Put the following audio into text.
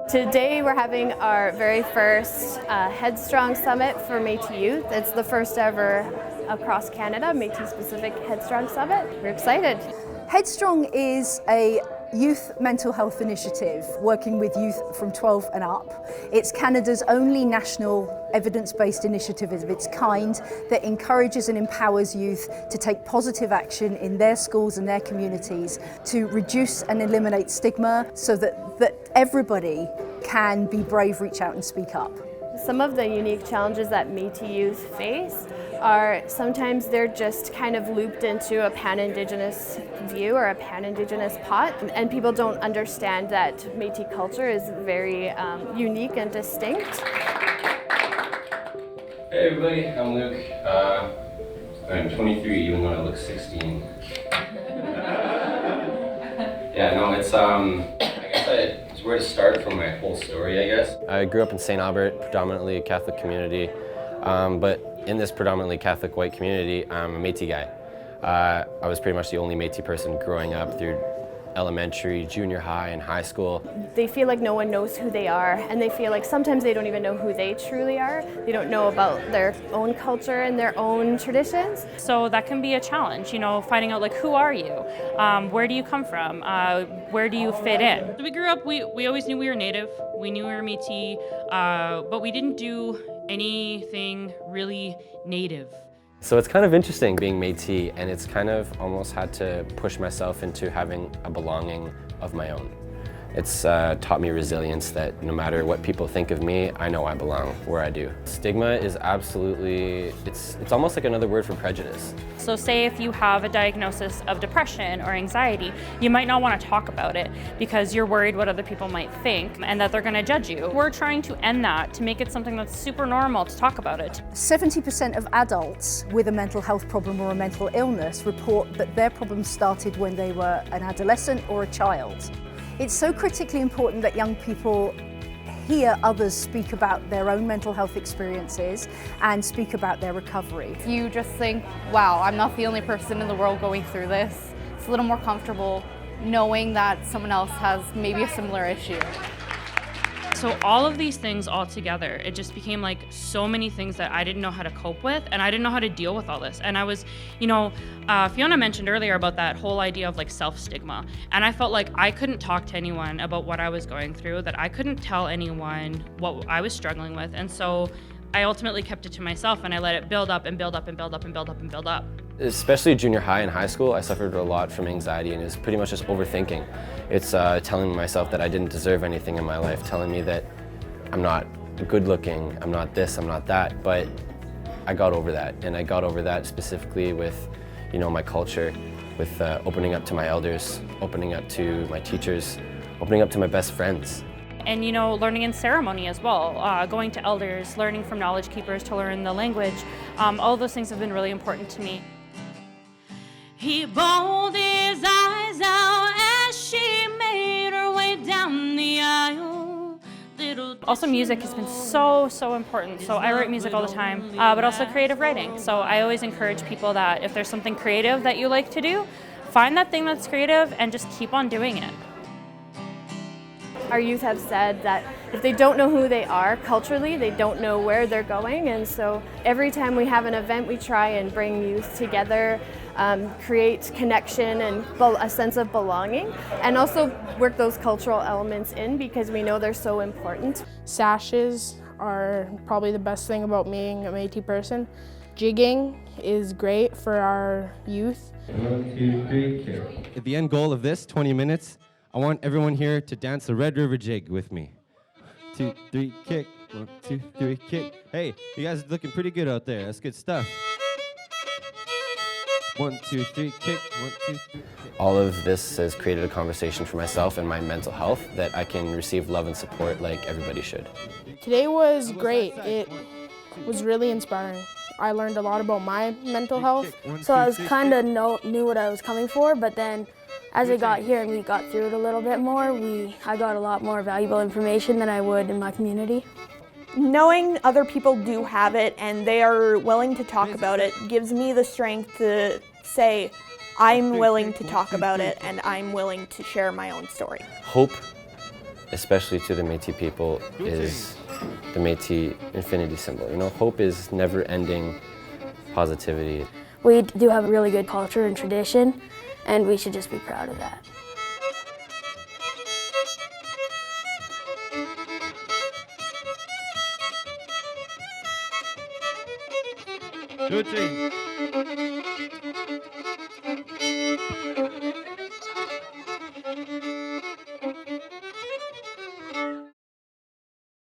Today we're having our very first HEADSTRONG Summit for Métis Youth. It's the first ever across Canada Métis-specific HEADSTRONG Summit. We're excited. HEADSTRONG is a youth mental health initiative working with youth from 12 and up. It's Canada's only national evidence-based initiative of its kind that encourages and empowers youth to take positive action in their schools and their communities to reduce and eliminate stigma so that everybody can be brave, reach out and speak up. Some of the unique challenges that Métis youth face are sometimes they're just kind of looped into a pan-Indigenous view or a pan-Indigenous pot, and people don't understand that Métis culture is very unique and distinct. Hey everybody, I'm Luke. I'm 23 even though I look 16. Yeah, no, it's where to start from my whole story, I guess. I grew up in St. Albert, predominantly a Catholic community, but in this predominantly Catholic white community, I'm a Métis guy. I was pretty much the only Métis person growing up through elementary, junior high, and high school. They feel like no one knows who they are, and they feel like sometimes they don't even know who they truly are. They don't know about their own culture and their own traditions. So that can be a challenge, you know, finding out like, who are you? Where do you come from? Where do you fit in? So we grew up, we always knew we were Native, we knew we were Métis, but we didn't do anything really Native. So it's kind of interesting being Métis, and it's kind of almost had to push myself into having a belonging of my own. It's taught me resilience that no matter what people think of me, I know I belong where I do. Stigma is absolutely, it's almost like another word for prejudice. So say if you have a diagnosis of depression or anxiety, you might not want to talk about it because you're worried what other people might think and that they're going to judge you. We're trying to end that to make it something that's super normal to talk about it. 70% of adults with a mental health problem or a mental illness report that their problems started when they were an adolescent or a child. It's so critically important that young people hear others speak about their own mental health experiences and speak about their recovery. You just think, wow, I'm not the only person in the world going through this. It's a little more comfortable knowing that someone else has maybe a similar issue. So all of these things all together, it just became like so many things that I didn't know how to cope with, and I didn't know how to deal with all this. And I was, you know, Fiona mentioned earlier about that whole idea of like self-stigma. And I felt like I couldn't talk to anyone about what I was going through, that I couldn't tell anyone what I was struggling with. And so I ultimately kept it to myself, and I let it build up and build up and build up and build up and build up. Especially junior high and high school, I suffered a lot from anxiety, and it's pretty much just overthinking. It's telling myself that I didn't deserve anything in my life, telling me that I'm not good looking, I'm not this, I'm not that, but I got over that, and I got over that specifically with, you know, my culture, with opening up to my elders, opening up to my teachers, opening up to my best friends. And, you know, learning in ceremony as well, going to elders, learning from knowledge keepers to learn the language, all of those things have been really important to me. He bawled his eyes out as she made her way down the aisle. Also, music has been so important. So I write music all the time, but also creative writing. So I always encourage people that if there's something creative that you like to do, find that thing that's creative and just keep on doing it. Our youth have said that if they don't know who they are culturally, they don't know where they're going, and so every time we have an event, we try and bring youth together, create connection and a sense of belonging, and also work those cultural elements in because we know they're so important. Sashes are probably the best thing about being a Métis person. Jigging is great for our youth. 1, 2, 3, kick. The end goal of this 20 minutes, I want everyone here to dance the Red River Jig with me. 2, 3, kick. 1, 2, 3, kick. Hey, you guys are looking pretty good out there. That's good stuff. 1, 2, 3, kick. 1, 2, 3. All of this has created a conversation for myself and my mental health that I can receive love and support like everybody should. Today was great. It was really inspiring. I learned a lot about my mental health. So I was kind of knew what I was coming for, but then as I got here and we got through it a little bit more, I got a lot more valuable information than I would in my community. Knowing other people do have it and they are willing to talk about it gives me the strength to say, I'm willing to talk about it and I'm willing to share my own story. Hope especially to the Métis people, is the Métis infinity symbol. You know, hope is never-ending positivity. We do have a really good culture and tradition, and we should just be proud of that. Two, three.